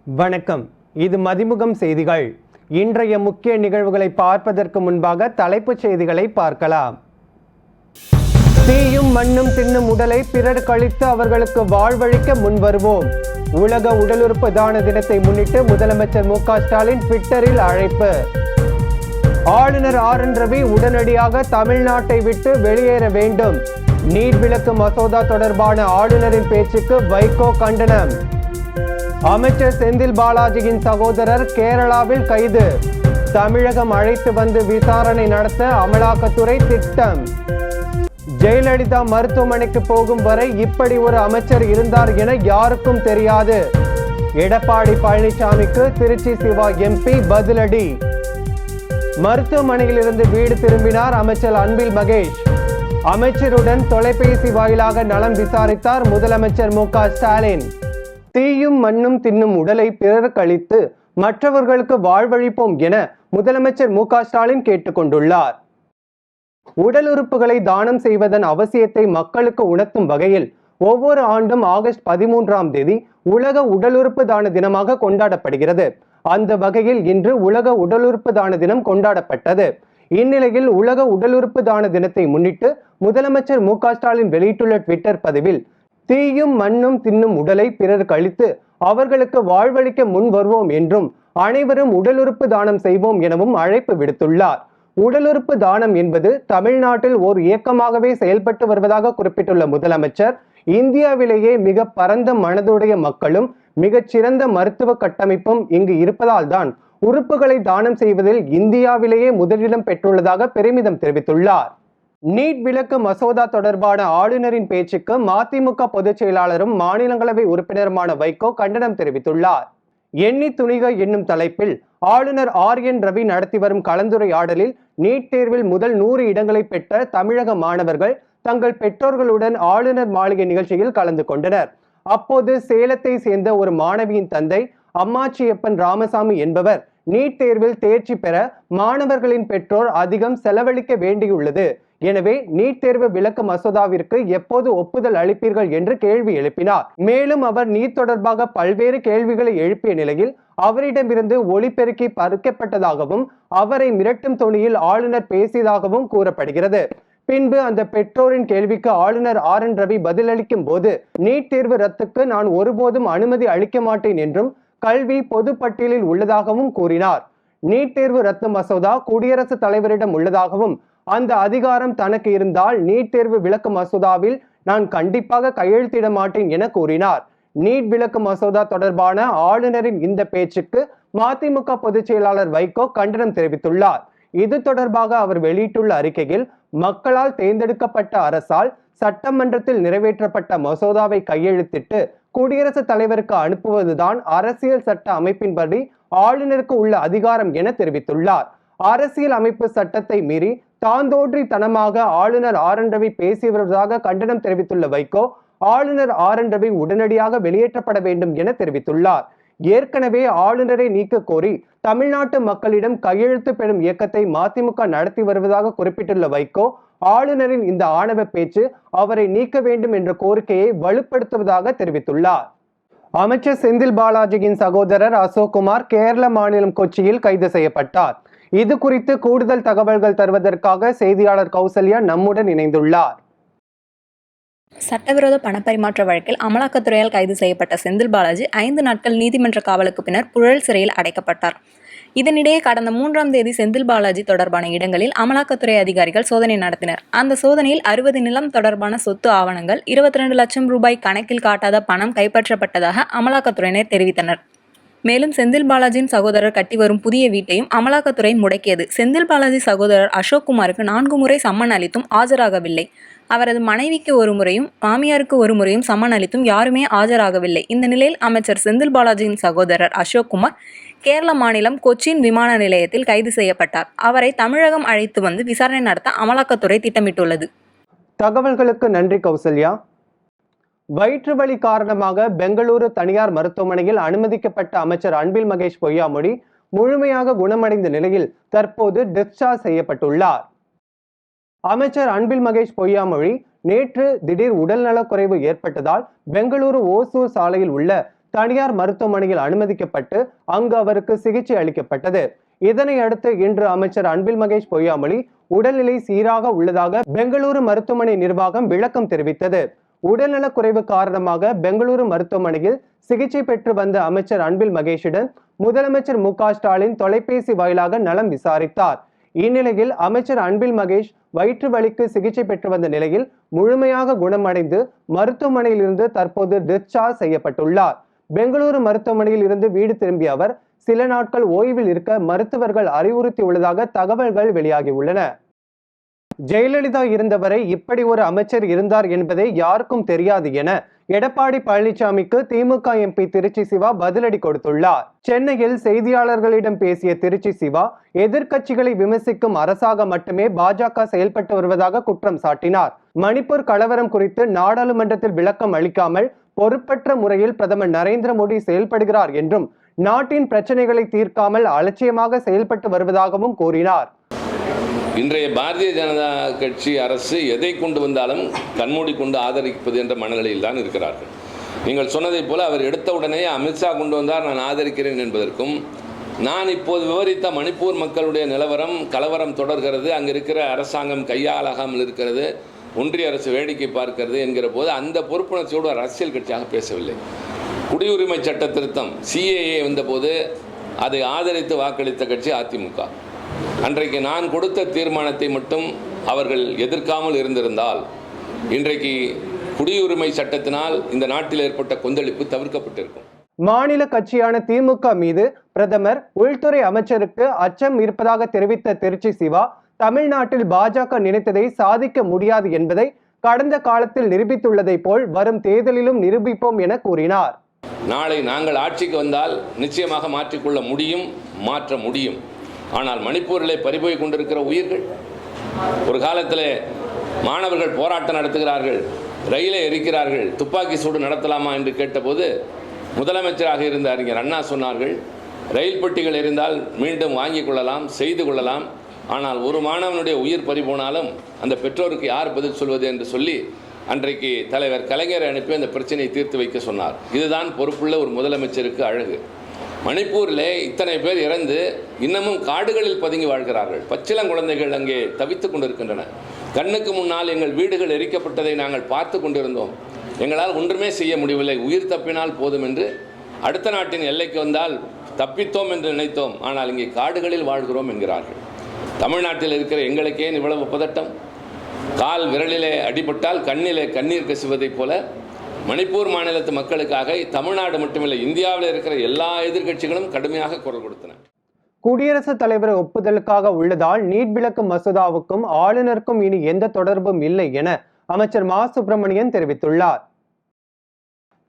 வணக்கம். இது மதிமுகம் செய்திகள். இன்றைய முக்கிய நிகழ்வுகளை பார்ப்பதற்கு முன்பாக தலைப்புச் செய்திகளை பார்க்கலாம். தீயும் மண்ணும் தின்னும் உடலை பிறர் கழித்து அவர்களுக்கு வாழ்வழிக்க முன்வருவோம். உலக உடலுறுப்பு தான தினத்தை முன்னிட்டு முதலமைச்சர் மு.க. ஸ்டாலின் ட்விட்டரில் அழைப்பு. ஆளுநர் ஆர்.என். ரவி உடனடியாக தமிழ்நாட்டை விட்டு வெளியேற வேண்டும். நீட் விலக்கு மசோதா தொடர்பான ஆளுநரின் பேச்சுக்கு வைகோ கண்டனம். அமைச்சர் செந்தில் பாலாஜியின் சகோதரர் கேரளாவில் கைது. தமிழகம் அழைத்து வந்து விசாரணை நடத்த அமலாக்கத்துறை திட்டம். ஜெயலலிதா மருத்துவமனைக்கு போகும் வரை இப்படி ஒரு அமைச்சர் இருந்தார் என யாருக்கும் தெரியாது. எடப்பாடி பழனிசாமிக்கு திருச்சி சிவா எம்பி பதிலடி. மருத்துவமனையில் இருந்து வீடு திரும்பினார் அமைச்சர் அன்பில் மகேஷ். அமைச்சருடன் தொலைபேசி வாயிலாக நலம் விசாரித்தார் முதலமைச்சர் மு.க. ஸ்டாலின். தீயும் மண்ணும் தின்னும் உடலை பிறர் கழித்து மற்றவர்களுக்கு வாழ்வழிப்போம் என முதலமைச்சர் மு.க. ஸ்டாலின் கேட்டுக்கொண்டுள்ளார். உடல் உறுப்புகளை தானம் செய்வதன் அவசியத்தை மக்களுக்கு உணர்த்தும் வகையில் ஒவ்வொரு ஆண்டும் ஆகஸ்ட் 13ஆம் தேதி உலக உடல் உறுப்பு தான தினமாக கொண்டாடப்படுகிறது. அந்த வகையில் இன்று உலக உடல் உறுப்பு தான தினம் கொண்டாடப்பட்டது. இந்நிலையில் உலக உடல் உறுப்பு தான தினத்தை முன்னிட்டு முதலமைச்சர் மு.க. ஸ்டாலின் வெளியிட்டுள்ள ட்விட்டர் பதிவில், தீயும் மண்ணும் தின்னும் உடலை பிறர் கழித்து அவர்களுக்கு வாழ்வழிக்க முன் வருவோம் என்றும் அனைவரும் உடல் உறுப்பு தானம் செய்வோம் எனவும் அழைப்பு விடுத்துள்ளார். உடல் உறுப்பு தானம் என்பது தமிழ்நாட்டில் ஓர் இயக்கமாகவே செயல்பட்டு வருவதாக குறிப்பிட்டுள்ள முதலமைச்சர், இந்தியாவிலேயே மிக பரந்த மனதுடைய மக்களும் மிகச்சிறந்த மருத்துவ கட்டமைப்பும் இங்கு இருப்பதால் தான் உறுப்புகளை தானம் செய்வதில் இந்தியாவிலேயே முதலிடம் பெற்றுள்ளதாக பெருமிதம் தெரிவித்துள்ளார். நீட் விலக்கு மசோதா தொடர்பான ஆளுநரின் பேச்சுக்கு மதிமுக பொதுச் செயலாளரும் மாநிலங்களவை உறுப்பினருமான வைகோ கண்டனம் தெரிவித்துள்ளார். எண்ணி துணிக என்னும் தலைப்பில் ஆளுநர் ஆர்.என். ரவி நடத்தி வரும் கலந்துரையாடலில் நீட் தேர்வில் முதல் 100 இடங்களை பெற்ற தமிழக மாணவர்கள் தங்கள் பெற்றோர்களுடன் ஆளுநர் மாளிகை நிகழ்ச்சியில் கலந்து கொண்டனர். அப்போது சேலத்தை சேர்ந்த ஒரு மாணவியின் தந்தை அம்மாச்சியப்பன் ராமசாமி என்பவர், நீட் தேர்வில் தேர்ச்சி பெற மாணவர்களின் பெற்றோர் அதிகம் செலவழிக்க வேண்டியுள்ளது, எனவே நீட் தேர்வு விலக்கு மசோதாவிற்கு எப்போது ஒப்புதல் அளிப்பீர்கள் என்று கேள்வி எழுப்பினார். மேலும் அவர் நீட் தொடர்பாக பல்வேறு கேள்விகளை எழுப்பிய நிலையில் அவரிடமிருந்து ஒலிபெருக்கி பறிக்கப்பட்டதாகவும் அவரை மிரட்டும் தொனியில் ஆளுநர் பேசியதாகவும் கூறப்படுகிறது. பின்பு அந்த பெற்றோரின் கேள்விக்கு ஆளுநர் ஆர்.என். ரவி பதிலளிக்கும் போது, நீட் தேர்வு ரத்துக்கு நான் ஒருபோதும் அனுமதி அளிக்க மாட்டேன் என்றும் கல்வி பொது பட்டியலில் உள்ளதாகவும் கூறினார். நீட் தேர்வு ரத்து மசோதா குடியரசுத் தலைவரிடம் உள்ளதாகவும் அந்த அதிகாரம் தனக்கு இருந்தால் நீட் தேர்வு விலக்கு மசோதாவில் நான் கண்டிப்பாக கையெழுத்திட மாட்டேன் என கூறினார். நீட் விலக்கு மசோதா தொடர்பான ஆளுநரின் இந்த பேச்சுக்கு மதிமுக பொதுச் செயலாளர் வைகோ கண்டனம் தெரிவித்துள்ளார். இது தொடர்பாக அவர் வெளியிட்டுள்ள அறிக்கையில், மக்களால் தேர்ந்தெடுக்கப்பட்ட அரசால் சட்டமன்றத்தில் நிறைவேற்றப்பட்ட மசோதாவை கையெழுத்திட்டு குடியரசுத் தலைவருக்கு அனுப்புவதுதான் அரசியல் சட்ட அமைப்பின்படி ஆளுநருக்கு உள்ள அதிகாரம் என தெரிவித்துள்ளார். அரசியல் அமைப்பு சட்டத்தை மீறி தாந்தோன்றித்தனமாக ஆளுநர் ஆர்.என். ரவி பேசி வருவதாக கண்டனம் தெரிவித்துள்ள வைகோ, ஆளுநர் ஆர்.என். ரவி உடனடியாக வெளியேற்றப்பட வேண்டும் என தெரிவித்துள்ளார். ஏற்கனவே ஆளுநரை நீக்க கோரி தமிழ்நாட்டு மக்களிடம் கையெழுத்து பெறும் இயக்கத்தை மதிமுக நடத்தி வருவதாக குறிப்பிட்டுள்ள வைகோ, ஆளுநரின் இந்த ஆணவ பேச்சு அவரை நீக்க வேண்டும் என்ற கோரிக்கையை வலுப்படுத்துவதாக தெரிவித்துள்ளார். அமைச்சர் செந்தில் பாலாஜியின் சகோதரர் அசோக்குமார் கேரள மாநிலம் கொச்சியில் கைது செய்யப்பட்டார். இது குறித்து கூடுதல் தகவல்கள் தருவதற்காக செய்தியாளர் கௌசல்யா நம்முடன் இணைந்துள்ளார். சட்டவிரோத பணப்பரிமாற்ற வழக்கில் அமலாக்கத்துறையால் கைது செய்யப்பட்ட செந்தில் பாலாஜி 5 நாட்கள் நீதிமன்ற காவலுக்கு பின்னர் புழல் சிறையில் அடைக்கப்பட்டார். இதனிடையே கடந்த 3ஆம் தேதி செந்தில் பாலாஜி தொடர்பான இடங்களில் அமலாக்கத்துறை அதிகாரிகள் சோதனை நடத்தினர். அந்த சோதனையில் 60 நிலம் தொடர்பான சொத்து ஆவணங்கள், 22 லட்சம் ரூபாய் கணக்கில் காட்டாத பணம் கைப்பற்றப்பட்டதாக அமலாக்கத்துறையினர் தெரிவித்தனர். மேலும் செந்தில் பாலாஜியின் சகோதரர் கட்டி வரும் புதிய வீட்டையும் அமலாக்கத்துறை முடக்கியது. செந்தில் பாலாஜி சகோதரர் அசோக்குமாருக்கு 4 முறை சம்மன் அளித்தும் ஆஜராகவில்லை. அவரது மனைவிக்கு ஒரு முறையும் மாமியாருக்கு ஒரு முறையும் சம்மன் அளித்தும் யாருமே ஆஜராகவில்லை. இந்த நிலையில் அமைச்சர் செந்தில் பாலாஜியின் சகோதரர் அசோக்குமார் கேரள மாநிலம் கொச்சின் விமான நிலையத்தில் கைது செய்யப்பட்டார். அவரை தமிழகம் அழைத்து வந்து விசாரணை நடத்த அமலாக்கத்துறை திட்டமிட்டுள்ளது. தகவல்களுக்கு நன்றி கௌசல்யா. வயிற்று வலி காரணமாக பெங்களூரு தனியார் மருத்துவமனையில் அனுமதிக்கப்பட்ட அமைச்சர் அன்பில் மகேஷ் பொய்யாமொழி முழுமையாக குணமடைந்த நிலையில் தற்போது டிஸ்சார்ஜ் செய்யப்பட்டுள்ளார். அமைச்சர் அன்பில் மகேஷ் பொய்யாமொழி நேற்று திடீர் உடல்நலக்குறைவு ஏற்பட்டதால் பெங்களூரு ஓசூர் சாலையில் உள்ள தனியார் மருத்துவமனையில் அனுமதிக்கப்பட்டு அங்கு அவருக்கு சிகிச்சை அளிக்கப்பட்டது. இதனை அடுத்து இன்று அமைச்சர் அன்பில் மகேஷ் பொய்யாமொழி உடல்நிலை சீராக உள்ளதாக பெங்களூரு மருத்துவமனை நிர்வாகம் விளக்கம் தெரிவித்தது. உடல்நலக் குறைவு காரணமாக பெங்களூரு மருத்துவமனையில் சிகிச்சை பெற்று வந்த அமைச்சர் அன்பில் மகேஷிடம் முதலமைச்சர் மு.க.ஸ்டாலின் தொலைபேசி வாயிலாக நலம் விசாரித்தார். இந்நிலையில் அமைச்சர் அன்பில் மகேஷ் வயிற்று வலிக்கு சிகிச்சை பெற்று வந்த நிலையில் முழுமையாக குணமடைந்து மருத்துவமனையில் இருந்து தற்போது டிஸ்சார்ஜ் செய்யப்பட்டுள்ளார். பெங்களூரு மருத்துவமனையில் இருந்து வீடு திரும்பிய அவர் சில நாட்கள் ஓய்வில் இருக்க மருத்துவர்கள் அறிவுறுத்தியுள்ளதாக தகவல்கள் வெளியாகியுள்ளன. ஜெயலலிதா இருந்தவரை இப்படி ஒரு அமைச்சர் இருந்தார் என்பதை யாருக்கும் தெரியாது என எடப்பாடி பழனிசாமிக்கு திமுக எம்பி திருச்சி சிவா பதிலடி கொடுத்துள்ளார். சென்னையில் செய்தியாளர்களிடம் பேசிய திருச்சி சிவா எதிர்க்கட்சிகளை விமர்சிக்கும் அரசாக மட்டுமே பாஜக செயல்பட்டு வருவதாக குற்றம் சாட்டினார். மணிப்பூர் கலவரம் குறித்து நாடாளுமன்றத்தில் விளக்கம் அளிக்காமல் பொறுப்பற்ற முறையில் பிரதமர் நரேந்திர மோடி செயல்படுகிறார் என்றும் நாட்டின் பிரச்சனைகளை தீர்க்காமல் அலட்சியமாக செயல்பட்டு வருவதாகவும் கூறினார். இன்றைய பாரதிய ஜனதா கட்சி அரசு எதை கொண்டு வந்தாலும் கண்மூடி கொண்டு ஆதரிப்பது என்ற மனநிலையில் தான் இருக்கிறார்கள். நீங்கள் சொன்னதைப் போல அவர் எடுத்த உடனே அமித்ஷா கொண்டு வந்தார் நான் ஆதரிக்கிறேன் என்பதற்கும், நான் இப்போது விவரித்த மணிப்பூர் மக்களுடைய நிலவரம் கலவரம் தொடர்கிறது, அங்கே இருக்கிற அரசாங்கம் கையாளாகாமல் இருக்கிறது, ஒன்றிய அரசு வேடிக்கை பார்க்கிறது என்கிற போது அந்த பொறுப்புணர்ச்சியோடு ஒரு அரசியல் கட்சியாக பேசவில்லை. குடியுரிமை சட்ட திருத்தம் CAA வந்தபோது அதை ஆதரித்து வாக்களித்த கட்சி அதிமுக. அன்றைக்கு நான் கொடுத்த தீர்மானத்தை மட்டும் அவர்கள் எதிர்க்காமல் இருந்திருந்தால் இன்றைக்கு குடியுரிமை சட்டத்தினால் இந்த நாட்டில் ஏற்பட்ட கொந்தளிப்பு தவிர்க்கப்பட்டிருக்கும். மாநில கட்சியான திமுக மீது பிரதமர் உள்துறை அமைச்சருக்கு அச்சம் இருப்பதாக தெரிவித்த திருச்சி சிவா தமிழ்நாட்டில் பாஜக நினைத்ததை சாதிக்க முடியாது என்பதை கடந்த காலத்தில் நிரூபித்துள்ளதை போல் வரும் தேர்தலிலும் நிரூபிப்போம் என கூறினார். நாளை நாங்கள் ஆட்சிக்கு வந்தால் நிச்சயமாக மாற்றிக்கொள்ள முடியும், மாற்ற முடியும். ஆனால் மணிப்பூரிலே பறிபோய் கொண்டிருக்கிற உயிர்கள், ஒரு காலத்தில் மாணவர்கள் போராட்டம் நடத்துகிறார்கள், ரயிலை எரிக்கிறார்கள், துப்பாக்கி சூடு நடத்தலாமா என்று கேட்டபோது முதலமைச்சராக இருந்த அறிஞர் அண்ணா சொன்னார்கள், ரயில் பெட்டிகள் எரிந்தால் மீண்டும் வாங்கிக் கொள்ளலாம், செய்து கொள்ளலாம், ஆனால் ஒரு மாணவனுடைய உயிர் பறிபோனாலும் அந்த பெற்றோருக்கு யார் பதில் சொல்வது என்று சொல்லி அன்றைக்கு தலைவர் கலைஞரை அனுப்பி அந்த பிரச்சனையை தீர்த்து வைக்க சொன்னார். இதுதான் பொறுப்புள்ள ஒரு முதலமைச்சருக்கு அழகு. மணிப்பூரில் இத்தனை பேர் இறந்து இன்னமும் காடுகளில் பதுங்கி வாழ்கிறார்கள். பச்சிளங்குழந்தைகள் அங்கே தவித்துக் கொண்டிருக்கின்றன. கண்ணுக்கு முன்னால் எங்கள் வீடுகள் எரிக்கப்பட்டதை நாங்கள் பார்த்து கொண்டிருந்தோம். எங்களால் ஒன்றுமே செய்ய முடியவில்லை, உயிர் தப்பினால் போதும் என்று அடுத்த நாட்டின் எல்லைக்கு வந்தால் தப்பித்தோம் என்று நினைத்தோம், ஆனால் இங்கே காடுகளில் வாழ்கிறோம் என்கிறார்கள். தமிழ்நாட்டில் இருக்கிற எங்களுக்கே இவ்வளவு பதட்டம். கால் விரலிலே அடிபட்டால் கண்ணிலே கண்ணீர் கசிவதைப் போல மணிப்பூர் மாநிலத்து மக்களுக்காக தமிழ்நாடு மட்டுமில்லை இந்தியாவில் இருக்கிற எல்லா எதிர்க்கட்சிகளும் கடுமையாக குரல் கொடுத்தன. குடியரசுத் தலைவர் ஒப்புதலுக்காக உள்ளதால் நீட் விலக்கு மசோதாவுக்கும் ஆளுநருக்கும் இனி எந்த தொடர்பும் இல்லை என அமைச்சர் மா சுப்பிரமணியன் தெரிவித்துள்ளார்.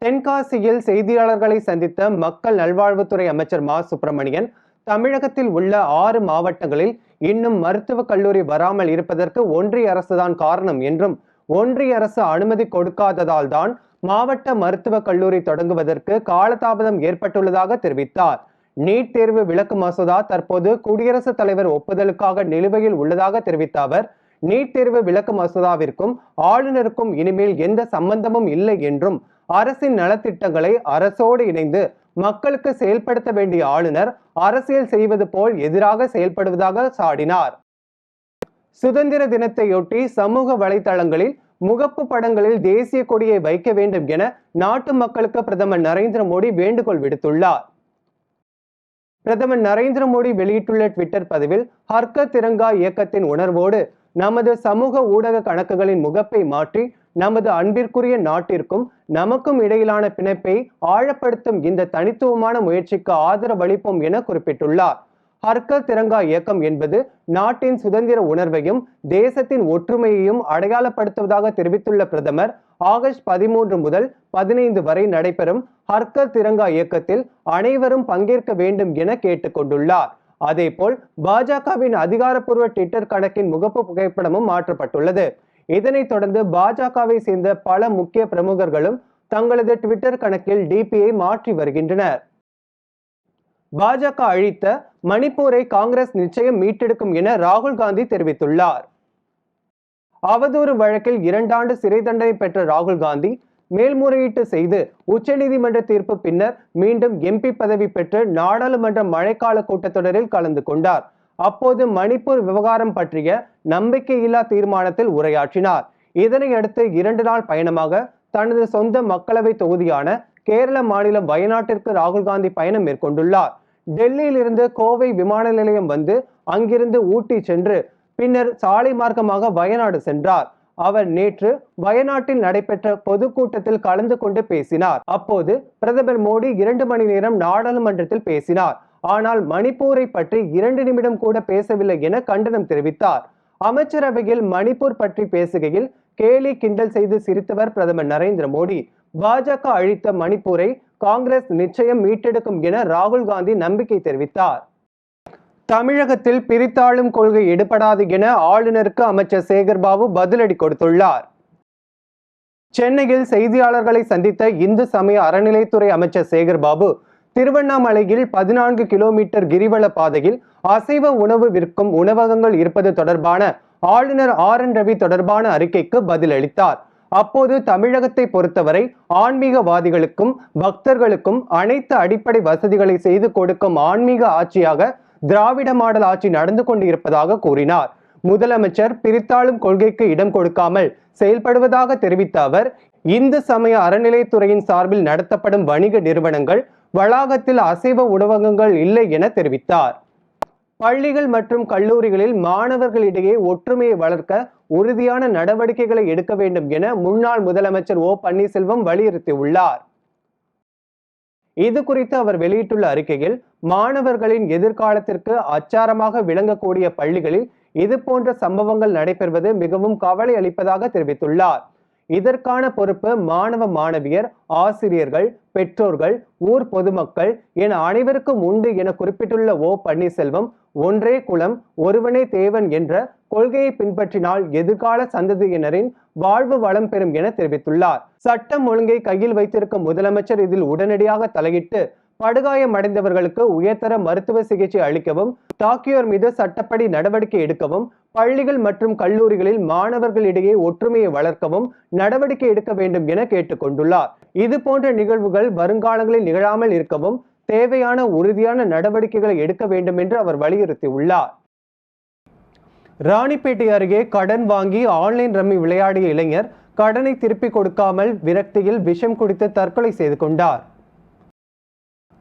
தென்காசியில் செய்தியாளர்களை சந்தித்த மக்கள் நல்வாழ்வுத்துறை அமைச்சர் மா சுப்பிரமணியன் தமிழகத்தில் உள்ள 6 மாவட்டங்களில் இன்னும் மருத்துவக் கல்லூரி வராமல் இருப்பதற்கு ஒன்றிய அரசுதான் காரணம் என்றும் ஒன்றிய அரசு அனுமதி கொடுக்காததால் தான் மாவட்ட மருத்துவக் கல்லூரி தொடங்குவதற்கு காலதாமதம் ஏற்பட்டுள்ளதாக தெரிவித்தார். நீட் தேர்வு விலக்கு மசோதா தற்போது குடியரசுத் தலைவர் ஒப்புதலுக்காக நிலுவையில் உள்ளதாக தெரிவித்த அவர், நீட் தேர்வு விலக்கு மசோதாவிற்கும் ஆளுநருக்கும் இனிமேல் எந்த சம்பந்தமும் இல்லை என்றும் அரசின் நலத்திட்டங்களை அரசோடு இணைந்து மக்களுக்கு செயல்படுத்த வேண்டிய ஆளுநர் அரசியல் செய்வது போல் எதிராக செயல்படுவதாக சாடினார். சுதந்திர தினத்தையொட்டி சமூக வலைதளங்களில் முகப்பு படங்களில் தேசிய கொடியை வைக்க வேண்டும் என நாட்டு மக்களுக்கு பிரதமர் நரேந்திர மோடி வேண்டுகோள் விடுத்துள்ளார். பிரதமர் நரேந்திர மோடி வெளியிட்டுள்ள ட்விட்டர் பதிவில், ஹர்கர் திரங்கா இயக்கத்தின் உணர்வோடு நமது சமூக ஊடக கணக்குகளின் முகப்பை மாற்றி நமது அன்பிற்குரிய நாட்டிற்கும் நமக்கும் இடையிலான பிணைப்பை ஆழப்படுத்தும் இந்த தனித்துவமான முயற்சிக்கு ஆதரவளிப்போம் என குறிப்பிட்டுள்ளார். ஹர்கர் திரங்கா இயக்கம் என்பது நாட்டின் சுதந்திர உணர்வையும் தேசத்தின் ஒற்றுமையையும் அடையாளப்படுத்துவதாக தெரிவித்துள்ள பிரதமர், ஆகஸ்ட் 13 முதல் 15 வரை நடைபெறும் ஹர்கர் திரங்கா இயக்கத்தில் அனைவரும் பங்கேற்க வேண்டும் என கேட்டுக்கொண்டுள்ளார். அதேபோல் பாஜகவின் அதிகாரப்பூர்வ ட்விட்டர் கணக்கின் முகப்பு புகைப்படமும் மாற்றப்பட்டுள்ளது. இதனைத் தொடர்ந்து பாஜகவை சேர்ந்த பல முக்கிய பிரமுகர்களும் தங்களது ட்விட்டர் கணக்கில் டிபியை மாற்றி வருகின்றனர். பாஜக அழித்த மணிப்பூரை காங்கிரஸ் நிச்சயம் மீட்டெடுக்கும் என ராகுல் காந்தி தெரிவித்துள்ளார். அவதூறு வழக்கில் 2 ஆண்டு சிறை தண்டனை பெற்ற ராகுல் காந்தி மேல்முறையீட்டு செய்து உச்சநீதிமன்ற தீர்ப்பு பின்னர் மீண்டும் எம்பி பதவி பெற்று நாடாளுமன்ற மழைக்கால கூட்டத்தொடரில் கலந்து கொண்டார். அப்போது மணிப்பூர் விவகாரம் பற்றிய நம்பிக்கையில்லா தீர்மானத்தில் உரையாற்றினார். இதனையடுத்து 2 நாள் பயணமாக தனது சொந்த மக்களவை தொகுதியான கேரள மாநிலம் வயநாட்டிற்கு ராகுல் காந்தி பயணம் மேற்கொண்டுள்ளார். டெல்லியில் இருந்து கோவை விமான நிலையம் வந்து அங்கிருந்து ஊட்டி சென்று பின்னர் சாலை மார்க்கமாக வயநாடு சென்றார். அவர் நேற்று வயநாட்டில் நடைபெற்ற பொதுக்கூட்டத்தில் கலந்து கொண்டு பேசினார். அப்போது பிரதமர் மோடி 2 மணி நேரம் நாடாளுமன்றத்தில் பேசினார். ஆனால் மணிப்பூரை பற்றி 2 நிமிடம் கூட பேசவில்லை என கண்டனம் தெரிவித்தார். அமைச்சரவையில் மணிப்பூர் பற்றி பேசுகையில் கேலி கிண்டல் செய்து சிரித்தவர் பிரதமர் நரேந்திர மோடி. பாஜக அழித்த மணிப்பூரை காங்கிரஸ் நிச்சயம் மீட்டெடுக்கும் என ராகுல் காந்தி நம்பிக்கை தெரிவித்தார். தமிழகத்தில் பிரித்தாளும் கொள்கை எடுபடாது என ஆளுநருக்கு அமைச்சர் சேகர்பாபு பதிலடி கொடுத்துள்ளார். சென்னையில் செய்தியாளர்களை சந்தித்த இந்து சமய அறநிலைத்துறை அமைச்சர் சேகர்பாபு திருவண்ணாமலையில் 14 கிலோமீட்டர் கிரிவல பாதையில் அசைவ உணவு விற்கும் உணவகங்கள் இருப்பது தொடர்பான ஆளுநர் RN ரவி தொடர்பான அறிக்கைக்கு பதிலளித்தார். அப்போது தமிழகத்தை பொறுத்தவரை ஆன்மீகவாதிகளுக்கும் பக்தர்களுக்கும் அனைத்து அடிப்படை வசதிகளை செய்து கொடுக்கும் ஆன்மீக ஆட்சியாக திராவிட மாடல் ஆட்சி நடந்து கொண்டு இருப்பதாக கூறினார். முதலமைச்சர் பிரித்தாளும் கொள்கைக்கு இடம் கொடுக்காமல் செயல்படுவதாக தெரிவித்த அவர் இந்து சமய அறநிலைத்துறையின் சார்பில் நடத்தப்படும் வணிக நிறுவனங்கள் வளாகத்தில் அசைவ உணவகங்கள் இல்லை என தெரிவித்தார். பள்ளிகள் மற்றும் கல்லூரிகளில் மாணவர்களிடையே ஒற்றுமையை வளர்க்க உறுதியான நடவடிக்கைகளை எடுக்க வேண்டும் என முன்னாள் முதலமைச்சர் O பன்னீர்செல்வம் வலியுறுத்தியுள்ளார். இது குறித்து அவர் வெளியிட்டுள்ள அறிக்கையில் மாணவர்களின் எதிர்காலத்திற்கு அச்சாரமாக விளங்கக்கூடிய பள்ளிகளில் இது போன்ற சம்பவங்கள் நடைபெறுவது மிகவும் கவலை அளிப்பதாக தெரிவித்துள்ளார். இதற்கான பொறுப்பு மாணவ மாணவியர், ஆசிரியர்கள், பெற்றோர்கள், ஊர் பொதுமக்கள் என அனைவருக்கும் உண்டு என குறிப்பிட்டுள்ள O பன்னீர்செல்வம் ஒன்றே குலம் ஒருவனே தேவன் என்ற கொள்கையை பின்பற்றினால் எதிர்கால சந்ததியினரின் வாழ்வு வளம் பெறும் என தெரிவித்துள்ளார். சட்டம் ஒழுங்கை கையில் வைத்திருக்கும் முதலமைச்சர் இதில் உடனடியாக தலையிட்டு படுகாயமடைந்தவர்களுக்கு உயர்தர மருத்துவ சிகிச்சை அளிக்கவும், தாக்கியோர் மீது சட்டப்படி நடவடிக்கை எடுக்கவும், பள்ளிகள் மற்றும் கல்லூரிகளில் மாணவர்களிடையே ஒற்றுமையை வளர்க்கவும் நடவடிக்கை எடுக்க வேண்டும் என கேட்டுக்கொண்டுள்ளார். இது போன்ற நிகழ்வுகள் வருங்காலங்களில் நிகழாமல் இருக்கவும் தேவையான உறுதியான நடவடிக்கைகளை எடுக்க வேண்டும் என்று அவர் வலியுறுத்தியுள்ளார். ராணிப்பேட்டை அருகே கடன் வாங்கி ஆன்லைன் ரம்மி விளையாடிய இளைஞர் கடனை திருப்பிக் கொடுக்காமல் விரக்தியில் விஷம் குடித்து தற்கொலை செய்து கொண்டார்.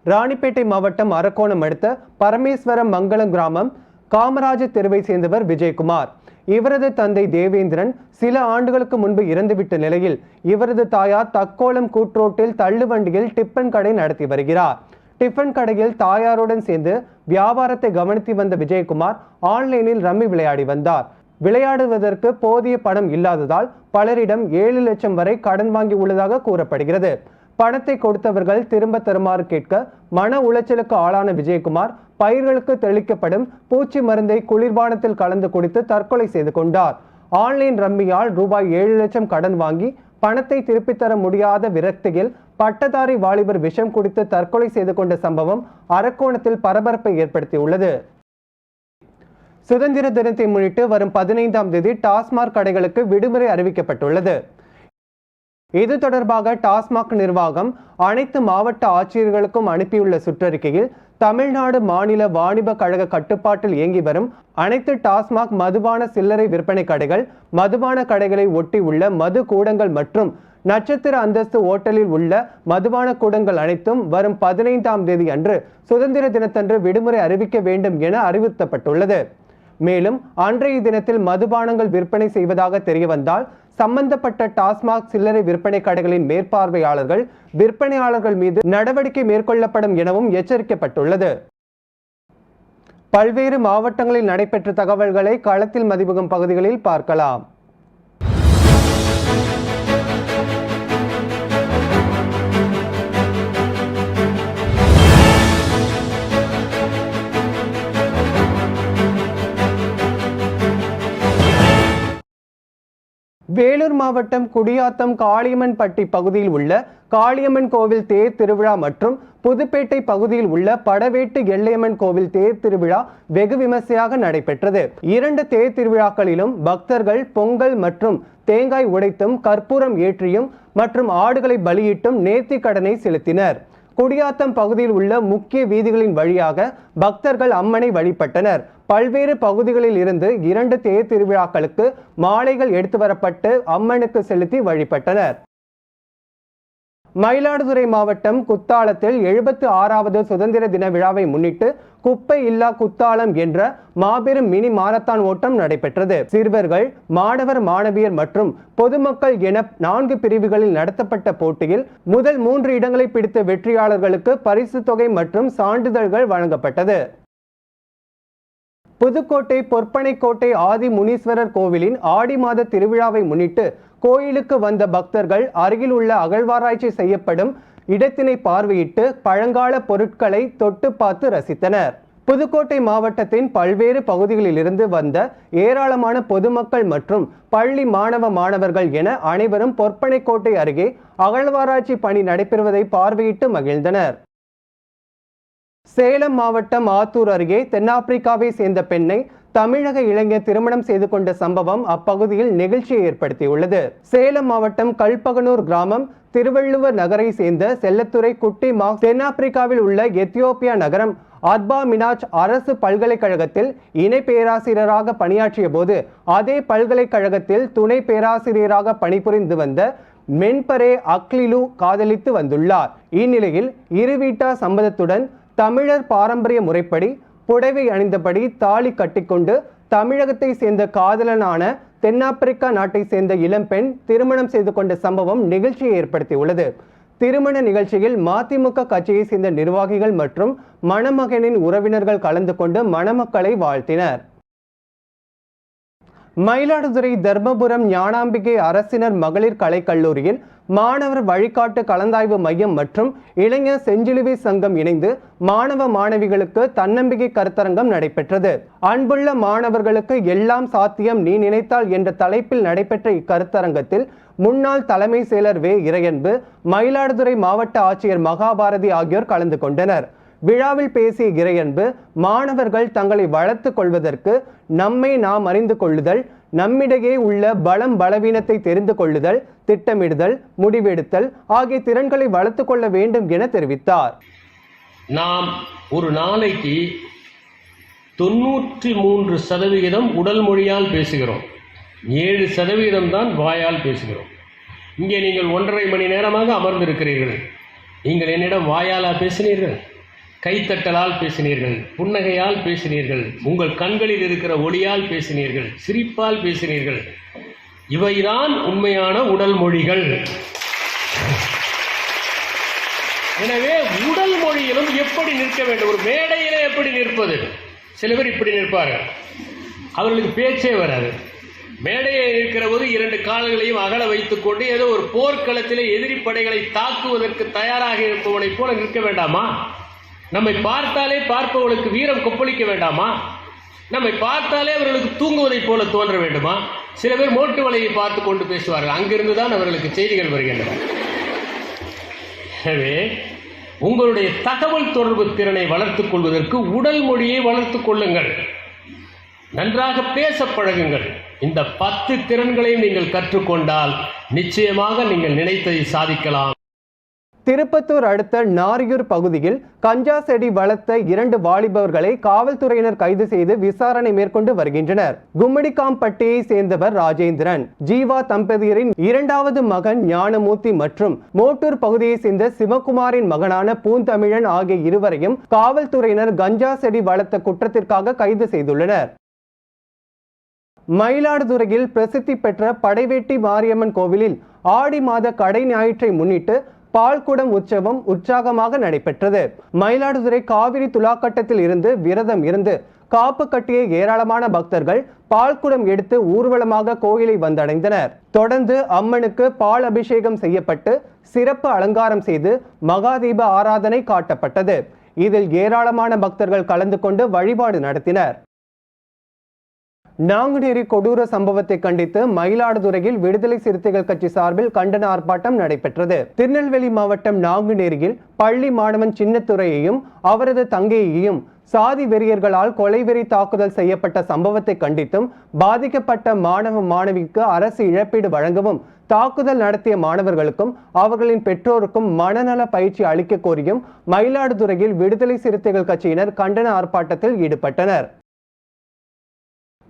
ராணிப்பேட்டை மாவட்டம் அரக்கோணம் அடுத்த பரமேஸ்வரம் மங்கலம் கிராமம் காமராஜர் தெருவை சேர்ந்தவர் விஜயகுமார். இவரது தந்தை தேவேந்திரன் சில ஆண்டுகளுக்கு முன்பு இறந்துவிட்ட நிலையில் இவரது தாயார் தக்கோலம் கூட்ரோட்டில் தள்ளுவண்டியில் டிஃபன் கடை நடத்தி வருகிறார். டிஃபன் கடையில் தாயாருடன் சேர்ந்து வியாபாரத்தை கவனித்து வந்த விஜயகுமார் ஆன்லைனில் ரம்மி விளையாடி வந்தார். விளையாடுவதற்கு போதிய பணம் இல்லாததால் பலரிடம் 7 லட்சம் வரை கடன் வாங்கி உள்ளதாக கூறப்படுகிறது. பணத்தை கொடுத்தவர்கள் திரும்ப தருமாறு கேட்க மன உளைச்சலுக்கு ஆளான விஜயகுமார் பயிர்களுக்கு தெளிக்கப்படும் பூச்சி மருந்தை குளிர்பானத்தில் கலந்து குடித்து தற்கொலை செய்து கொண்டார். ஆன்லைன் ரம்மியால் ரூபாய் 7 லட்சம் கடன் வாங்கி பணத்தை திருப்பித் தர முடியாத விரக்தியில் பட்டதாரி வாலிபர் விஷம் குடித்து தற்கொலை செய்து கொண்ட சம்பவம் அரக்கோணத்தில் பரபரப்பை ஏற்படுத்தியுள்ளது. சுதந்திர தினத்தை முன்னிட்டு வரும் 15ஆம் தேதி டாஸ்மாக் கடைகளுக்கு விடுமுறை அறிவிக்கப்பட்டுள்ளது. இது தொடர்பாக டாஸ்மாக் நிர்வாகம் அனைத்து மாவட்ட ஆட்சியர்களுக்கும் அனுப்பியுள்ள சுற்றறிக்கையில் தமிழ்நாடு மாநில வாணிப கழக கட்டுப்பாட்டில் இயங்கி வரும் அனைத்து டாஸ்மாக் மதுபான சில்லறை விற்பனை கடைகள், மதுபான கடைகளை ஒட்டி உள்ள மது கூடங்கள் மற்றும் நட்சத்திர அந்தஸ்து ஓட்டலில் உள்ள மதுபான கூடங்கள் அனைத்தும் வரும் 15ஆம் தேதி அன்று சுதந்திர தினத்தன்று விடுமுறை அறிவிக்க வேண்டும் என அறிவுறுத்தப்பட்டுள்ளது. மேலும் அன்றைய தினத்தில் மதுபானங்கள் விற்பனை செய்வதாக தெரியவந்தால் சம்பந்தப்பட்ட டாஸ்மாக் சில்லறை விற்பனை கடைகளின் மேற்பார்வையாளர்கள், விற்பனையாளர்கள் மீது நடவடிக்கை மேற்கொள்ளப்படும் எனவும் எச்சரிக்கப்பட்டுள்ளது. பல்வேறு மாவட்டங்களில் நடைபெற்ற தகவல்களை களத்தில் மதிப்புகும் பகுதிகளில் பார்க்கலாம். வேலூர் மாவட்டம் குடியாத்தம் காளியம்மன்பட்டி பகுதியில் உள்ள காளியம்மன் கோவில் தேர் திருவிழா மற்றும் புதுப்பேட்டை பகுதியில் உள்ள படவேட்டு எல்லையம்மன் கோவில் தேர் திருவிழா வெகு விமர்சையாக நடைபெற்றது. 2 தேர் திருவிழாக்களிலும் பக்தர்கள் பொங்கல் மற்றும் தேங்காய் உடைத்தும் கற்பூரம் ஏற்றியும் மற்றும் ஆடுகளை பலியிட்டும் நேர்த்திக் கடனை செலுத்தினர். குடியாத்தம் பகுதியில் உள்ள முக்கிய வீதிகளின் வழியாக பக்தர்கள் அம்மனை வழிபட்டனர். பல்வேறு பகுதிகளில் இருந்து 2 தேர் திருவிழாக்களுக்கு மாலைகள் எடுத்து வரப்பட்டு அம்மனுக்கு செலுத்தி வழிபட்டனர். மயிலாடுதுறை மாவட்டம் குத்தாலத்தில் 76வது சுதந்திர தின விழாவை முன்னிட்டு குப்பை இல்லா குத்தாலம் என்ற மாபெரும் மினி மாரத்தான் ஓட்டம் நடைபெற்றது. சிறுவர்கள், மாணவர் மாணவியர் மற்றும் பொதுமக்கள் என 4 பிரிவுகளில் நடத்தப்பட்ட போட்டியில் முதல் 3 இடங்களை பிடித்த வெற்றியாளர்களுக்கு பரிசு தொகை மற்றும் சான்றிதழ்கள் வழங்கப்பட்டது. புதுக்கோட்டை பொற்பனைக்கோட்டை ஆதி முனீஸ்வரர் கோவிலின் ஆடி மாத திருவிழாவை முன்னிட்டு கோயிலுக்கு வந்த பக்தர்கள் அருகில் உள்ள அகழ்வாராய்ச்சி செய்யப்படும் இடத்தினை பார்வையிட்டு பழங்கால பொருட்களை தொட்டு பார்த்து ரசித்தனர். புதுக்கோட்டை மாவட்டத்தின் பல்வேறு பகுதிகளில் இருந்து வந்த ஏராளமான பொதுமக்கள் மற்றும் பள்ளி மாணவர்கள் என அனைவரும் பொற்பனைக்கோட்டை அருகே அகழ்வாராய்ச்சி பணி நடைபெறுவதை பார்வையிட்டு மகிழ்ந்தனர். சேலம் மாவட்டம் ஆத்தூர் அருகே தென்னாப்பிரிக்காவை சேர்ந்த பெண்ணை தமிழக இளைஞர் திருமணம் செய்து கொண்ட சம்பவம் அப்பகுதியில் நெகிழ்ச்சியை ஏற்படுத்தியுள்ளது. சேலம் மாவட்டம் கல்பகனூர் கிராமம் திருவள்ளுவர் நகரை சேர்ந்த செல்லத்துறை குட்டி மார்க்ஸ் தென்னாப்பிரிக்காவில் உள்ள எத்தியோப்பியா நகரம் அர்பா மினாச் அரசு பல்கலைக்கழகத்தில் இணை பேராசிரியராக பணியாற்றிய போது அதே பல்கலைக்கழகத்தில் துணை பேராசிரியராக பணிபுரிந்து வந்த மென்பரே அக்லிலு காதலித்து வந்துள்ளார். இந்நிலையில் இருவீட்டா சம்மதத்துடன் தமிழர் பாரம்பரிய முறைப்படி புடவை அணிந்தபடி தாலி கட்டிக்கொண்டு தமிழகத்தை சேர்ந்த காதலனான தென்னாப்பிரிக்கா நாட்டை சேர்ந்த இளம்பெண் திருமணம் செய்து கொண்ட சம்பவம் நிகழ்ச்சியை ஏற்படுத்தியுள்ளது. திருமண நிகழ்ச்சியில் மதிமுக கட்சியை சேர்ந்த நிர்வாகிகள் மற்றும் மணமகனின் உறவினர்கள் கலந்து கொண்டு மணமக்களை வாழ்த்தினர். மயிலாடுதுறை தர்மபுரம் ஞானாம்பிகை அரசினர் மகளிர் கலைக்கல்லூரியில் மாணவர் வழிகாட்டு கலந்தாய்வு மையம் மற்றும் இளைஞர் செஞ்சிலுவை சங்கம் இணைந்து மாணவ மாணவிகளுக்கு தன்னம்பிக்கை கருத்தரங்கம் நடைபெற்றது. அன்புள்ள மாணவர்களுக்கு எல்லாம் சாத்தியம் நீ நினைத்தால் என்ற தலைப்பில் நடைபெற்ற இக்கருத்தரங்கத்தில் முன்னாள் தலைமை செயலர் வே இறையன்பு, மயிலாடுதுறை மாவட்ட ஆட்சியர் மகாபாரதி ஆகியோர் கலந்து கொண்டனர். விழாவில் பேசிய இறையன்பு, மாணவர்கள் தங்களை வளர்த்துக் கொள்வதற்கு நம்மை நாம் அறிந்து கொள்ளுதல், நம்மிடையே உள்ள பலம் பலவீனத்தை தெரிந்து கொள்ளுதல், திட்டமிடுதல், முடிவெடுத்தல் ஆகிய திறன்களை வளர்த்துக் கொள்ள வேண்டும் என தெரிவித்தார். நாம் ஒரு நாளைக்கு 93% உடல் மொழியால் பேசுகிறோம், 7% தான் வாயால் பேசுகிறோம். இங்கே நீங்கள் 1.5 மணி நேரமாக அமர்ந்திருக்கிறீர்கள். நீங்கள் என்னிடம் வாயாலா பேசினீர்கள்? கைத்தட்டலால் பேசினீர்கள், புன்னகையால் பேசினீர்கள், உங்கள் கண்களில் இருக்கிற ஒளியால் பேசினீர்கள், சிரிப்பால் பேசினீர்கள். இவைதான் உண்மையான உடல் மொழிகள். எனவே உடல் மொழியிலும் எப்படி நிற்க வேண்டும், ஒரு மேடையிலே எப்படி நிற்பது. சில பேர் இப்படி நிற்பார்கள், அவர்களுக்கு பேச்சே வராது. மேடையை இருக்கிற போது 2 கால்களையும் அகல வைத்துக் கொண்டு ஏதோ ஒரு போர்க்களத்திலே எதிரி படைகளை தாக்குவதற்கு தயாராக இருப்பவனை போல நிற்க வேண்டாமா? நம்மை பார்த்தாலே பார்ப்பவர்களுக்கு வீரம் கொப்பளிக்க வேண்டாமா? நம்மை பார்த்தாலே அவர்களுக்கு தூங்குவதை போல தோன்ற வேண்டுமா? சில பேர் மோட்டு வலையை பார்த்து கொண்டு பேசுவார்கள், அங்கிருந்து தான் அவர்களுக்கு செய்திகள் வருகின்றன. எனவே உங்களுடைய தகவல் தொடர்பு திறனை வளர்த்துக் கொள்வதற்கு உடல் மொழியை வளர்த்துக் கொள்ளுங்கள், நன்றாக பேச பழகுங்கள். இந்த 10 திறன்களையும் நீங்கள் கற்றுக்கொண்டால் நிச்சயமாக நீங்கள் நினைத்ததை சாதிக்கலாம். திருப்பத்தூர் அடுத்த நாரியூர் பகுதியில் கஞ்சா செடி வளர்த்த 2 வாலிபர்களை காவல்துறையினர் கைது செய்து விசாரணை மேற்கொண்டு வருகின்றனர். கும்மிடிகாம்பட்டியை சேர்ந்தவர் ராஜேந்திரன், ஜீவா தம்பதியரின் 2வது மகன் ஞானமூர்த்தி மற்றும் மோட்டூர் பகுதியை சேர்ந்த சிவகுமாரின் மகனான பூந்தமிழன் ஆகிய இருவரையும் காவல்துறையினர் கஞ்சா செடி வளர்த்த குற்றத்திற்காக கைது செய்துள்ளனர். மயிலாடுதுறையில் பிரசித்தி பெற்ற படைவேட்டி மாரியம்மன் கோவிலில் ஆடி மாத கடை ஞாயிற்றை முன்னிட்டு பால்குடம் உற்சவம் உற்சாகமாக நடைபெற்றது. மயிலாடுதுறை காவிரி துலாக்கட்டத்தில் இருந்து விரதம் இருந்து காப்பு கட்டிய ஏராளமான பக்தர்கள் பால்குடம் எடுத்து ஊர்வலமாக கோயிலை வந்தடைந்தனர். தொடர்ந்து அம்மனுக்கு பால் அபிஷேகம் செய்யப்பட்டு சிறப்பு அலங்காரம் செய்து மகாதீப ஆராதனை காட்டப்பட்டது. இதில் ஏராளமான பக்தர்கள் கலந்து கொண்டு வழிபாடு நடத்தினர். நாங்குநேரி கொடூர சம்பவத்தை கண்டித்து மயிலாடுதுறையில் விடுதலை சிறுத்தைகள் கட்சி சார்பில் கண்டன ஆர்ப்பாட்டம் நடைபெற்றது. திருநெல்வேலி மாவட்டம் நாங்குநேரியில் பள்ளி மாணவன் சின்னத்துரையையும் அவரது தங்கையையும் சாதி வெறியர்களால் கொலைவெறி தாக்குதல் செய்யப்பட்ட சம்பவத்தை கண்டித்தும் பாதிக்கப்பட்ட மாணவ மாணவிக்கு அரசு இழப்பீடு வழங்கவும் தாக்குதல் நடத்திய மாணவர்களுக்கும் அவர்களின் பெற்றோருக்கும் மனநல பயிற்சி அளிக்க கோரியும் மயிலாடுதுறையில் விடுதலை சிறுத்தைகள் கட்சியினர் கண்டன ஆர்ப்பாட்டத்தில் ஈடுபட்டனர்.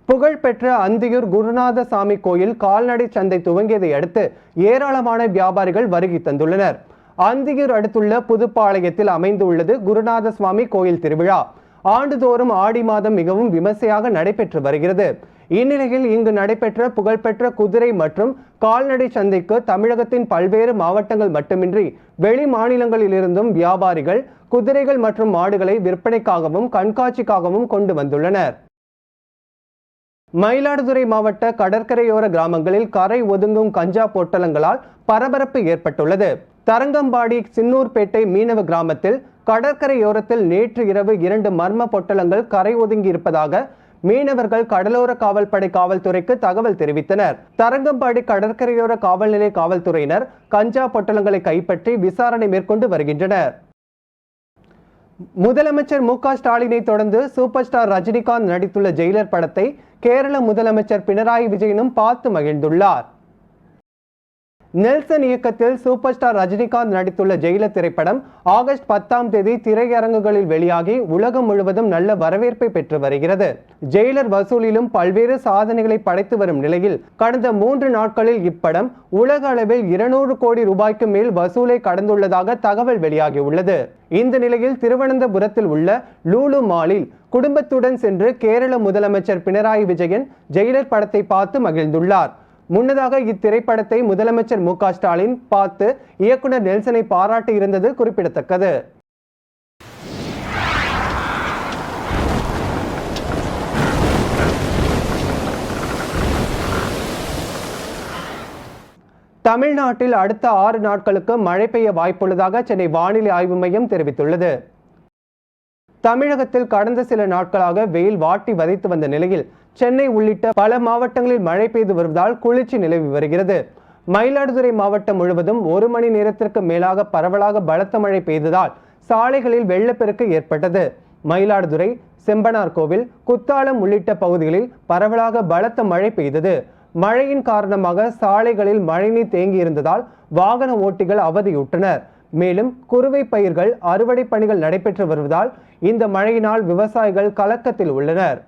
புகழ்பெற்ற அந்தியூர் குருநாத சாமி கோயில் கால்நடை சந்தை துவங்கியதை அடுத்து ஏராளமான வியாபாரிகள் வருகை தந்துள்ளனர். அந்தியூர் அடுத்துள்ள புதுப்பாளையத்தில் அமைந்துள்ளது குருநாத சுவாமி கோயில் திருவிழா ஆண்டுதோறும் ஆடி மாதம் மிகவும் விமர்சையாக நடைபெற்று வருகிறது. இந்நிலையில் இங்கு நடைபெற்ற புகழ்பெற்ற குதிரை மற்றும் கால்நடை சந்தைக்கு தமிழகத்தின் பல்வேறு மாவட்டங்கள் மட்டுமின்றி வெளி மாநிலங்களிலிருந்தும் வியாபாரிகள் குதிரைகள் மற்றும் மாடுகளை விற்பனைக்காகவும் கண்காட்சிக்காகவும் கொண்டு வந்துள்ளனர். மயிலாடுதுறை மாவட்ட கடற்கரையோர கிராமங்களில் கரை ஒதுங்கும் கஞ்சா பொட்டலங்களால் பரபரப்பு ஏற்பட்டுள்ளது. தரங்கம்பாடி சின்னூர்பேட்டை மீனவ கிராமத்தில் கடற்கரையோரத்தில் நேற்று இரவு 2 மர்ம பொட்டலங்கள் கரை ஒதுங்கி இருப்பதாக மீனவர்கள் கடலோர காவல்படை காவல்துறைக்கு தகவல் தெரிவித்தனர். தரங்கம்பாடி கடற்கரையோர காவல் நிலைய காவல்துறையினர் கஞ்சா பொட்டலங்களை கைப்பற்றி விசாரணை மேற்கொண்டு வருகின்றனர். முதலமைச்சர் மு.க. ஸ்டாலினை தொடர்ந்து சூப்பர் ஸ்டார் ரஜினிகாந்த் நடித்துள்ள ஜெயிலர் படத்தை கேரள முதலமைச்சர் பினராயி விஜயனும் பார்த்து மகிழ்ந்துள்ளார். நெல்சன் இயக்கத்தில் சூப்பர் ஸ்டார் ரஜினிகாந்த் நடித்துள்ள ஜெயிலர் திரைப்படம் ஆகஸ்ட் 10ஆம் தேதி திரையரங்குகளில் வெளியாகி உலகம் முழுவதும் நல்ல வரவேற்பை பெற்று வருகிறது. ஜெயிலர் வசூலிலும் பல்வேறு சாதனைகளை படைத்து வரும் நிலையில் கடந்த 3 நாட்களில் இப்படம் உலக அளவில் 200 கோடி ரூபாய்க்கு மேல் வசூலை கடந்துள்ளதாக தகவல் வெளியாகியுள்ளது. இந்த நிலையில் திருவனந்தபுரத்தில் உள்ள லூலு மாலில் குடும்பத்துடன் சென்று கேரள முதலமைச்சர் பினராயி விஜயன் ஜெயிலர் படத்தை பார்த்து மகிழ்ந்துள்ளார். முன்னதாக இத்திரைப்படத்தை முதலமைச்சர் மு.க. ஸ்டாலின் பார்த்து இயக்குனர் நெல்சனை பாராட்டி இருந்தது குறிப்பிடத்தக்கது. தமிழ்நாட்டில் அடுத்த 6 நாட்களுக்கு மழை பெய்ய வாய்ப்புள்ளதாக சென்னை வானிலை ஆய்வு மையம் தெரிவித்துள்ளது. தமிழகத்தில் கடந்த சில நாட்களாக வெயில் வாட்டி வதைத்து வந்த நிலையில் சென்னை உள்ளிட்ட பல மாவட்டங்களில் மழை பெய்து வருவதால் குளிர்ச்சி நிலவி வருகிறது. மயிலாடுதுறை மாவட்டம் முழுவதும் 1 மணி நேரத்திற்கு மேலாக பரவலாக பலத்த மழை பெய்ததால் சாலைகளில் வெள்ளப்பெருக்கு ஏற்பட்டது. மயிலாடுதுறை, செம்பனார்கோவில், குத்தாலம் உள்ளிட்ட பகுதிகளில் பரவலாக பலத்த மழை பெய்தது. மழையின் காரணமாக சாலைகளில் மழைநீர் தேங்கியிருந்ததால் வாகன ஓட்டிகள் அவதியுற்றனர். மேலும் குறுவை பயிர்கள் அறுவடை பணிகள் நடைபெற்று வருவதால் இந்த மழையினால் விவசாயிகள் கலக்கத்தில் உள்ளனர்.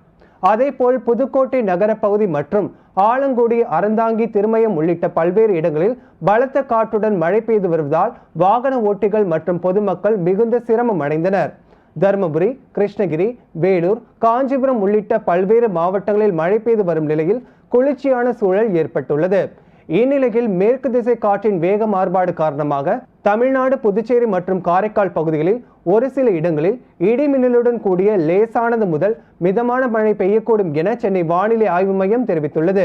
அதேபோல் புதுக்கோட்டை நகர பகுதி மற்றும் ஆலங்குடி, அறந்தாங்கி, திருமயம் உள்ளிட்ட பல்வேறு இடங்களில் பலத்த காற்றுடன் மழை பெய்து வருவதால் வாகன ஓட்டிகள் மற்றும் பொதுமக்கள் மிகுந்த சிரமம் அடைந்தனர். தருமபுரி, கிருஷ்ணகிரி, வேலூர், காஞ்சிபுரம் உள்ளிட்ட பல்வேறு மாவட்டங்களில் மழை பெய்து வரும் நிலையில் குளிர்ச்சியான சூழல் ஏற்பட்டுள்ளது. இந்நிலையில் மேற்கு திசை காற்றின் வேக மாறுபாடு காரணமாக தமிழ்நாடு, புதுச்சேரி மற்றும் காரைக்கால் பகுதிகளில் ஒரு சில இடங்களில் இடி மின்னலுடன் கூடிய லேசானது முதல் மிதமான மழை பெய்யக்கூடும் என சென்னை வானிலை ஆய்வு மையம் தெரிவித்துள்ளது.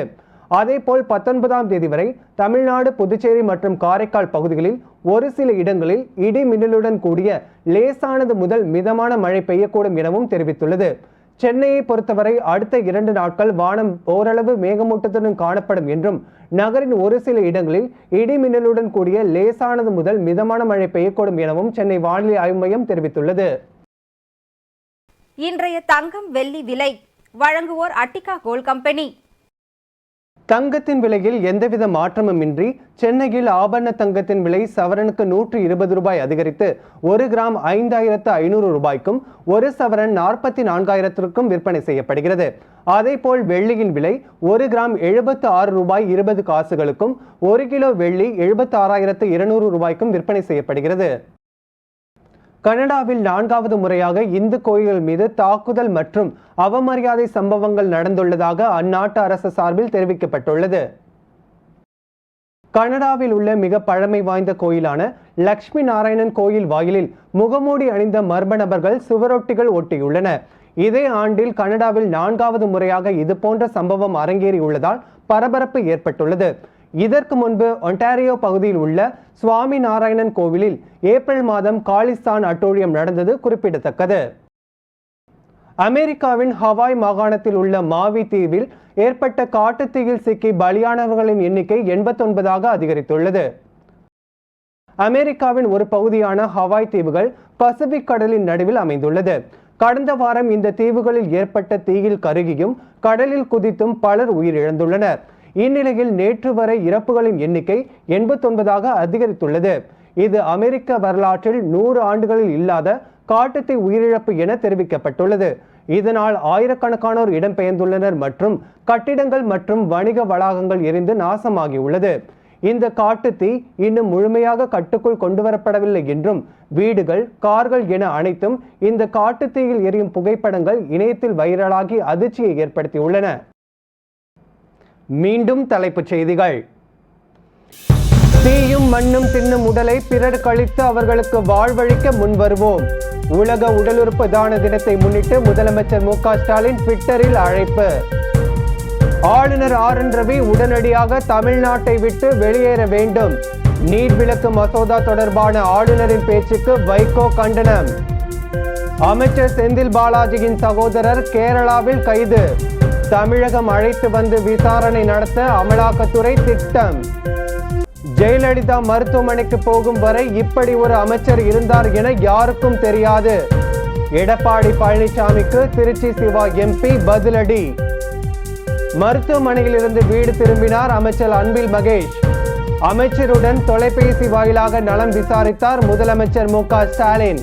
அதேபோல் 19ஆம் தேதி வரை தமிழ்நாடு, புதுச்சேரி மற்றும் காரைக்கால் பகுதிகளில் ஒரு சில இடங்களில் இடி மின்னலுடன் கூடிய லேசானது முதல் மிதமான மழை பெய்யக்கூடும் எனவும் தெரிவித்துள்ளது. சென்னையை பொறுத்தவரை அடுத்த 2 நாட்கள் வானம் ஓரளவு மேகமூட்டத்துடன் காணப்படும் என்றும் நகரின் ஒரு சில இடங்களில் இடி மின்னலுடன் கூடிய லேசானது முதல் மிதமான மழை பெய்யக்கூடும் எனவும் சென்னை வானிலை ஆய்வு மையம் தெரிவித்துள்ளது. இன்றைய தங்கம், வெள்ளி விலை வழங்குவோர் அட்டிகா கோல்ட் கம்பெனி. தங்கத்தின் விலையில் எந்தவித மாற்றமுமின்றி சென்னையில் ஆபரண தங்கத்தின் விலை சவரனுக்கு 120 ரூபாய் அதிகரித்து 1 கிராம் 5500 ரூபாய்க்கும் 1 சவரன் 44,000க்கும் விற்பனை செய்யப்படுகிறது. அதேபோல் வெள்ளியின் விலை 1 கிராம் 76 ரூபாய் 20 காசுகளுக்கும் 1 கிலோ வெள்ளி 76,200 ரூபாய்க்கும் விற்பனை செய்யப்படுகிறது. கனடாவில் 4வது முறையாக இந்து கோயில்கள் மீது தாக்குதல் மற்றும் அவமரியாதை சம்பவங்கள் நடந்துள்ளதாக அந்நாட்டு அரசு சார்பில் தெரிவிக்கப்பட்டுள்ளது. கனடாவில் உள்ள மிக பழமை வாய்ந்த கோயிலான லட்சுமி நாராயணன் கோயில் வாயிலில் முகமூடி அணிந்த மர்ம நபர்கள் சுவரொட்டிகள் ஒட்டியுள்ளன. இதே ஆண்டில் கனடாவில் 4வது முறையாக இதுபோன்ற சம்பவம் அரங்கேறியுள்ளதால் பரபரப்பு ஏற்பட்டுள்ளது. இதற்கு முன்பு ஒன்டாரியோ பகுதியில் உள்ள சுவாமி நாராயணன் கோவிலில் ஏப்ரல் மாதம் காலிஸ்தான் அட்டூழியம் நடந்தது குறிப்பிடத்தக்கது. அமெரிக்காவின் ஹவாய் மாகாணத்தில் உள்ள மாவி தீவில் ஏற்பட்ட காட்டுத்தீயில் சிக்கி பலியானவர்களின் எண்ணிக்கை 89ஆக அதிகரித்துள்ளது. அமெரிக்காவின் ஒரு பகுதியான ஹவாய் தீவுகள் பசிபிக் கடலின் நடுவில் அமைந்துள்ளது. கடந்த வாரம் இந்த தீவுகளில் ஏற்பட்ட தீயில் கருகியும் கடலில் குதித்தும் பலர் உயிரிழந்துள்ளனர். இந்நிலையில் நேற்று வரை இறப்புகளின் எண்ணிக்கை 89ஆக அதிகரித்துள்ளது. இது அமெரிக்க வரலாற்றில் 100 ஆண்டுகளில் இல்லாத காட்டுத்தீ உயிரிழப்பு என தெரிவிக்கப்பட்டுள்ளது. இதனால் ஆயிரக்கணக்கானோர் இடம்பெயர்ந்துள்ளனர் மற்றும் கட்டிடங்கள் மற்றும் வணிக வளாகங்கள் எரிந்து நாசமாகியுள்ளது. இந்த காட்டுத்தீ இன்னும் முழுமையாக கட்டுக்குள் கொண்டுவரப்படவில்லை என்றும் வீடுகள், கார்கள் என அனைத்தும் இந்த காட்டுத்தீயில் எரியும் புகைப்படங்கள் இணையத்தில் வைரலாகி அதிர்ச்சியை ஏற்படுத்தியுள்ளன. மீண்டும் தலைப்புச் செய்திகள். தீயும் மண்ணும் தின்னும் உடலை பிறர் கழித்து அவர்களுக்கு வாழ்வழிக்க முன்வருவோம். உலக உடல் உறுப்பு தான தினத்தை முன்னிட்டு முதலமைச்சர் மு.க. ஸ்டாலின் ட்விட்டரில் அழைப்பு. ஆளுநர் RN ரவி உடனடியாக தமிழ்நாட்டை விட்டு வெளியேற வேண்டும். நீட் விலக்கு மசோதா தொடர்பான ஆளுநரின் பேச்சுக்கு வைகோ கண்டனம். அமைச்சர் செந்தில் பாலாஜியின் சகோதரர் கேரளாவில் கைது. தமிழகம் அழைத்து வந்து விசாரணை நடத்த அமலாக்கத்துறை திட்டம். ஜெயலலிதா மருத்துவமனைக்கு போகும் வரை இப்படி ஒரு அமைச்சர் இருந்தார் என யாருக்கும் தெரியாது. எடப்பாடி பழனிசாமிக்கு திருச்சி சிவா MP பதிலடி. மருத்துவமனையில் இருந்து வீடு திரும்பினார் அமைச்சர் அன்பில் மகேஷ். அமைச்சருடன் தொலைபேசி வாயிலாக நலம் விசாரித்தார் முதலமைச்சர் மு.க. ஸ்டாலின்.